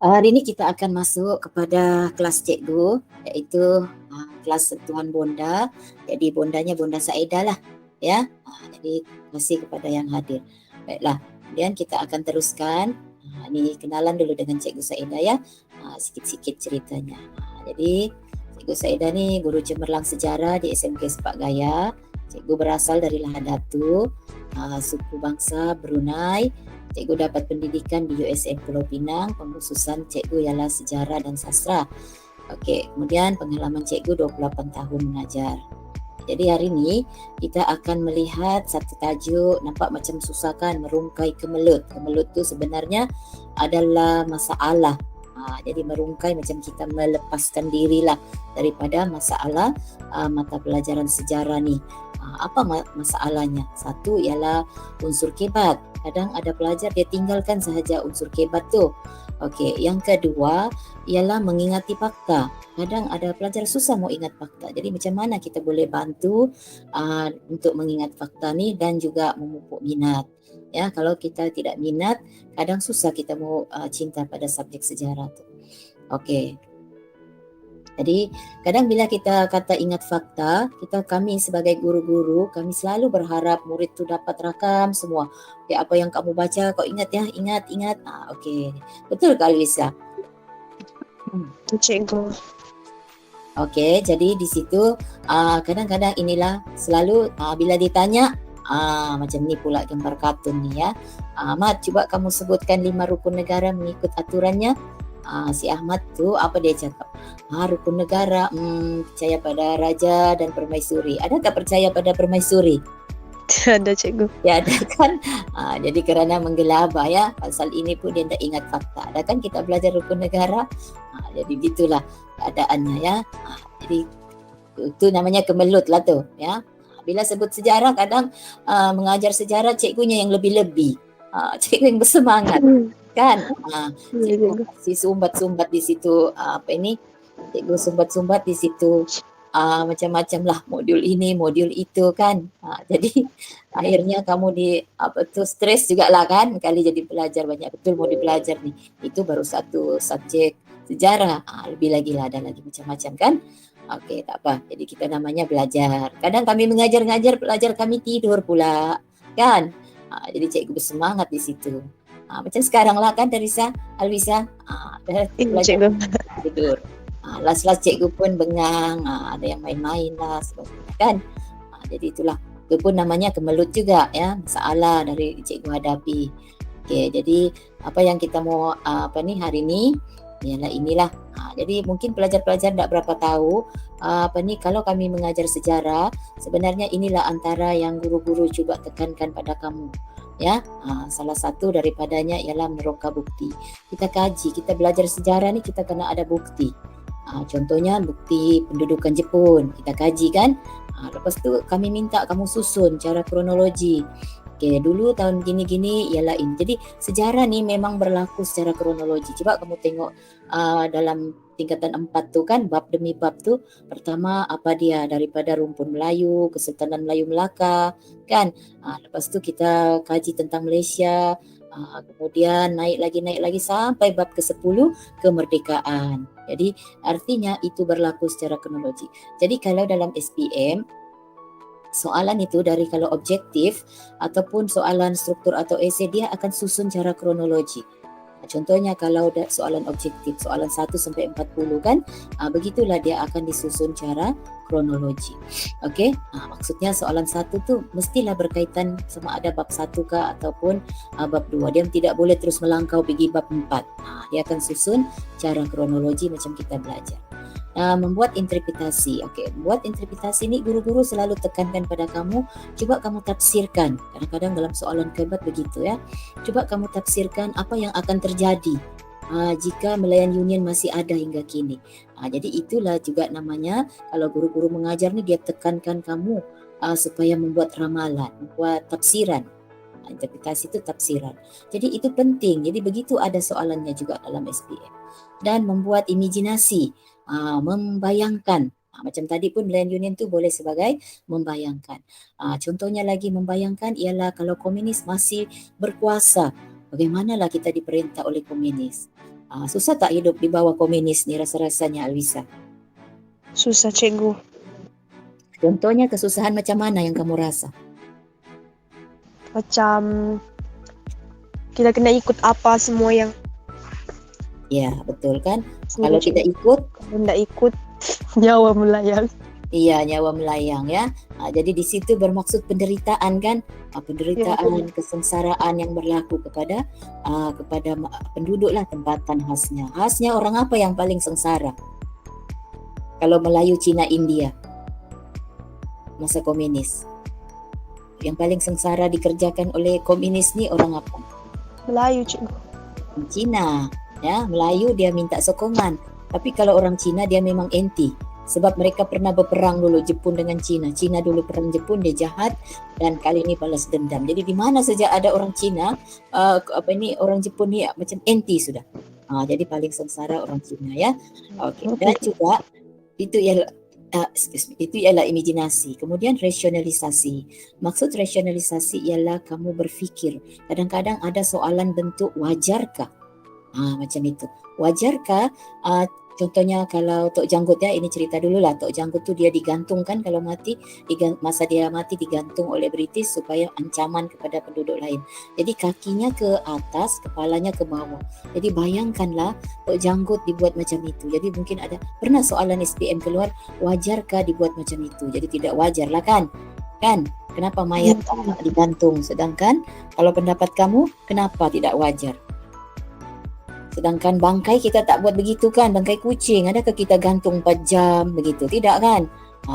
Hari ini kita akan masuk kepada kelas cikgu, iaitu kelas sentuhan bonda. Jadi bondanya Bonda Saedah lah, ya. Jadi terima kasih kepada yang hadir. Baiklah, kemudian kita akan teruskan. Ini kenalan dulu dengan Cikgu Saedah ya. Sikit-sikit ceritanya. Jadi Cikgu Saedah ni guru cemerlang sejarah di SMK Sepak Gaya. Cikgu berasal dari Lahadatu, suku bangsa Brunei. Cikgu dapat pendidikan di USM Pulau Pinang, pengkhususan cikgu ialah sejarah dan sastra. Okey, kemudian pengalaman cikgu 28 tahun mengajar. Jadi hari ini kita akan melihat satu tajuk, nampak macam susah kan, merungkai kemelut. Kemelut tu sebenarnya adalah masalah. Jadi merungkai macam kita melepaskan dirilah daripada masalah mata pelajaran sejarah ni. Apa masalahnya? Satu ialah unsur kebat. Kadang ada pelajar dia tinggalkan sahaja unsur kebat tu. Okey, yang kedua ialah mengingati fakta. Kadang ada pelajar susah mau ingat fakta. Jadi macam mana kita boleh bantu untuk mengingat fakta ni dan juga memupuk minat. Ya, kalau kita tidak minat, kadang susah kita mau cinta pada subjek sejarah tu. Okey. Jadi kadang bila kita kata ingat fakta, kami sebagai guru-guru, kami selalu berharap murid tu dapat rakam semua. Okay, apa yang kamu baca kau ingat ya, ingat. Okey. Betul ke Alisa? Cikgu. Okey, jadi di situ kadang-kadang inilah selalu bila ditanya macam ni pula gambar kartun ni ya. Ahmad, cuba kamu sebutkan 5 rukun negara mengikut aturannya. Si Ahmad tu apa dia cakap? Rukun negara percaya pada raja dan permaisuri. Adakah percaya pada permaisuri? Ada cikgu. Ya ada kan. Jadi kerana menggelabah ya, pasal ini pun dia tak ingat fakta. Ada kan kita belajar rukun negara. Jadi gitulah keadaannya ya. Jadi itu namanya kemelut lah tu ya. Bila sebut sejarah kadang mengajar sejarah cikgunya yang lebih-lebih. Cikgu yang bersemangat kan. Cikgu si sumbat-sumbat di situ apa ini? Cikgu sumbat-sumbat di situ macam-macam lah modul ini, modul itu kan. Jadi akhirnya kamu stres jugalah kan kali jadi pelajar banyak betul mau dipelajar ni. Itu baru satu subjek sejarah. Lebih lagi lah ada lagi macam-macam kan. Okey, tak apa. Jadi kita namanya belajar. Kadang kami mengajar-ngajar, pelajar kami tidur pula. Kan? Jadi cikgu bersemangat di situ. Macam sekarang lah kan Teresa, Alwisa. Cikgu. Tidur. Last-last cikgu pun bengang, ada yang main-main lah sebagainya kan. Jadi itulah. Itu pun namanya kemelut juga ya, masalah dari cikgu hadapi. Okey, jadi apa yang kita mau hari ni ialah inilah. Jadi mungkin pelajar-pelajar tak berapa tahu kalau kami mengajar sejarah, sebenarnya inilah antara yang guru-guru cuba tekankan pada kamu. Ya, salah satu daripadanya ialah meroka bukti. Kita kaji, kita belajar sejarah ni kita kena ada bukti. Contohnya bukti pendudukan Jepun, kita kaji kan. Lepas tu kami minta kamu susun cara kronologi. Okey, dulu tahun gini-gini ialah ini. Jadi sejarah ni memang berlaku secara kronologi. Cuba kamu tengok dalam tingkatan 4 tu kan, bab demi bab tu. Pertama apa dia daripada rumpun Melayu, Kesultanan Melayu Melaka kan. Lepas tu kita kaji tentang Malaysia. Kemudian naik lagi sampai bab ke-10 kemerdekaan. Jadi artinya itu berlaku secara kronologi. Jadi kalau dalam SPM soalan itu dari kalau objektif ataupun soalan struktur atau esei dia akan susun cara kronologi. Contohnya kalau soalan objektif, soalan 1 sampai 40 kan, begitulah dia akan disusun cara kronologi. Okey, maksudnya soalan 1 tu mestilah berkaitan sama ada bab 1 ke ataupun bab 2. Dia tidak boleh terus melangkau pergi bab 4. Dia akan susun cara kronologi macam kita belajar. Membuat interpretasi. Okey, buat interpretasi ni guru-guru selalu tekankan pada kamu, cuba kamu tafsirkan. Kadang-kadang dalam soalan kebat begitu ya. Cuba kamu tafsirkan apa yang akan terjadi jika Malayan Union masih ada hingga kini. Jadi itulah juga namanya kalau guru-guru mengajar ni dia tekankan kamu supaya membuat ramalan, membuat tafsiran. Interpretasi itu tafsiran. Jadi itu penting. Jadi begitu ada soalannya juga dalam SPM. Dan membuat imajinasi, membayangkan. Macam tadi pun Malayan Union tu boleh sebagai membayangkan. Contohnya lagi membayangkan ialah kalau komunis masih berkuasa, bagaimanalah kita diperintah oleh komunis. Susah tak hidup di bawah komunis ni rasa-rasanya, Alwisa? Susah cikgu. Contohnya kesusahan macam mana yang kamu rasa? Macam kita kena ikut apa semua yang Ya, betul kan? suruh Kalau tidak cikgu. ikut, Kalau tidak ikut nyawa melayang. iya, nyawa melayang ya. Jadi di situ bermaksud penderitaan kan? Penderitaan, kesengsaraan yang berlaku kepada penduduk lah tempatan khasnya. Khasnya orang apa yang paling sengsara? Kalau Melayu, Cina, India masa komunis. Yang paling sengsara dikerjakan oleh komunis ni orang apa? Melayu cikgu. Cina. Ya, Melayu dia minta sokongan. Tapi kalau orang Cina dia memang anti. Sebab mereka pernah berperang dulu Jepun dengan Cina. Cina dulu perang Jepun, dia jahat dan kali ini balas dendam. Jadi di mana saja ada orang Cina, orang Jepun ni macam anti sudah. Jadi paling sengsara orang Cina ya. Okey. Dan juga itu ialah imajinasi. Kemudian rasionalisasi. Maksud rasionalisasi ialah kamu berfikir. Kadang-kadang ada soalan bentuk wajarkah? Macam itu. Wajarkah contohnya kalau Tok Janggut ya, ini cerita dululah. Tok Janggut tu dia digantungkan kalau mati, masa dia mati digantung oleh British supaya ancaman kepada penduduk lain. Jadi kakinya ke atas, kepalanya ke bawah. Jadi bayangkanlah Tok Janggut dibuat macam itu. Jadi mungkin ada pernah soalan SPM keluar, wajarkah dibuat macam itu? Jadi tidak wajar lah kan? Kan? Kenapa mayat digantung? Sedangkan kalau pendapat kamu, kenapa tidak wajar? Sedangkan bangkai kita tak buat begitu kan, bangkai kucing adakah kita gantung 4 jam begitu? Tidak kan?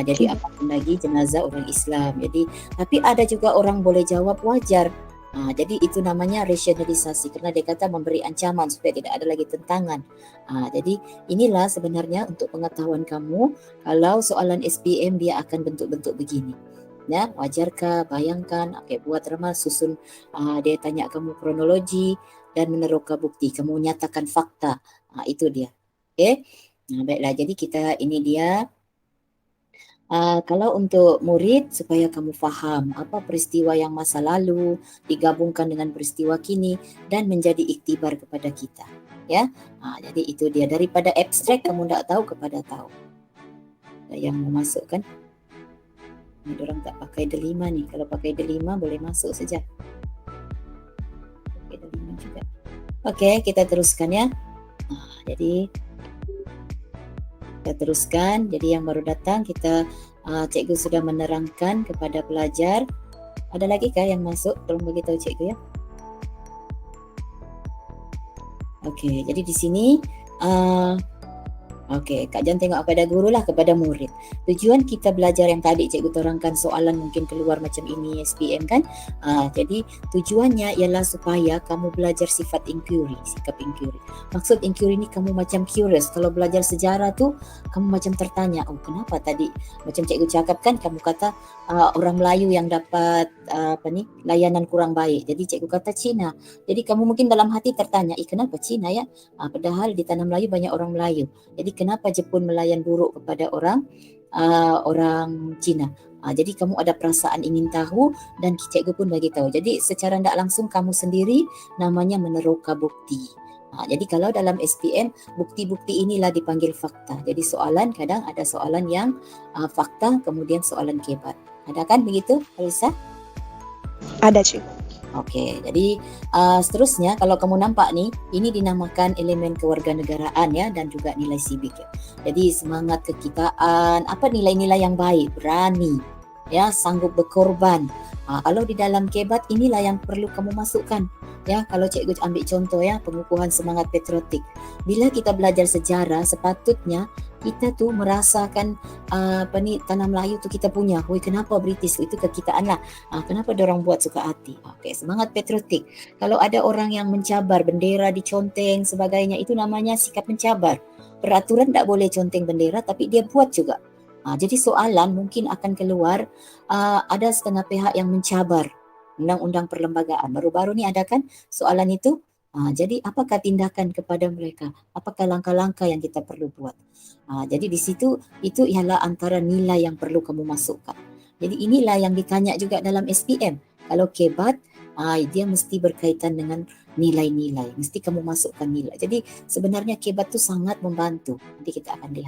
Jadi apapun lagi jenazah orang Islam. Jadi tapi ada juga orang boleh jawab wajar. Jadi itu namanya rasionalisasi kerana dia kata memberi ancaman supaya tidak ada lagi tentangan. Jadi inilah sebenarnya untuk pengetahuan kamu kalau soalan SPM dia akan bentuk-bentuk begini. Ya, wajarkah, bayangkan, buat ramal, susun, dia tanya kamu kronologi dan meneroka bukti, kamu nyatakan fakta. Itu dia. Okey. Baiklah, jadi kita ini dia. Kalau untuk murid supaya kamu faham apa peristiwa yang masa lalu digabungkan dengan peristiwa kini dan menjadi iktibar kepada kita. Ya. Jadi itu dia, daripada abstrak kamu tak tahu kepada tahu. Yang memasukkan ni orang tak pakai delima ni. Kalau pakai delima boleh masuk saja. Pakai delima juga. Okey, kita teruskan ya. Jadi kita teruskan. Jadi yang baru datang kita cikgu sudah menerangkan kepada pelajar. Ada lagi kah yang masuk? Tolong beritahu cikgu ya. Okey, jadi di sini okey, Kak Jan tengok kepada guru lah, kepada murid. Tujuan kita belajar yang tadi cikgu terangkan soalan mungkin keluar macam ini SPM kan. Jadi tujuannya ialah supaya kamu belajar sifat inquiry, sikap inquiry. Maksud inquiry ni kamu macam curious. Kalau belajar sejarah tu kamu macam tertanya, kenapa tadi macam cikgu cakap kan, kamu kata orang Melayu yang dapat layanan kurang baik. Jadi cikgu kata Cina. Jadi kamu mungkin dalam hati tertanya, kenapa Cina ya? Padahal di tanah Melayu banyak orang Melayu. Jadi kenapa Jepun melayan buruk kepada orang Cina? Jadi kamu ada perasaan ingin tahu dan cikgu pun bagi tahu. Jadi secara tidak langsung kamu sendiri namanya meneroka bukti. Jadi kalau dalam SPM bukti-bukti inilah dipanggil fakta. Jadi soalan kadang ada soalan yang fakta kemudian soalan kebat. Ada kan begitu, Alisa? Ada cikgu. Okey, jadi seterusnya kalau kamu nampak ni, ini dinamakan elemen kewarganegaraan ya dan juga nilai civic ya. Jadi semangat kekitaan, apa nilai-nilai yang baik, berani, ya, sanggup berkorban. Kalau di dalam kebat inilah yang perlu kamu masukkan. Ya, kalau cikgu ambil contoh ya, pengukuhan semangat patriotik. Bila kita belajar sejarah, sepatutnya kita tu merasakan tanah Melayu tu kita punya. Kenapa British itu kekitaan lah. Kenapa diorang buat suka hati? Okey, semangat patriotik. Kalau ada orang yang mencabar bendera diconteng sebagainya, itu namanya sikap mencabar. Peraturan tak boleh conteng bendera tapi dia buat juga. Jadi soalan mungkin akan keluar ada setengah pihak yang mencabar undang-undang perlembagaan. Baru-baru ni ada kan soalan itu. Jadi apakah tindakan kepada mereka? Apakah langkah-langkah yang kita perlu buat? Jadi di situ itu ialah antara nilai yang perlu kamu masukkan. Jadi inilah yang ditanya juga dalam SPM. Kalau kebat, dia mesti berkaitan dengan nilai-nilai. Mesti kamu masukkan nilai. Jadi sebenarnya kebat tu sangat membantu. Nanti kita akan lihat.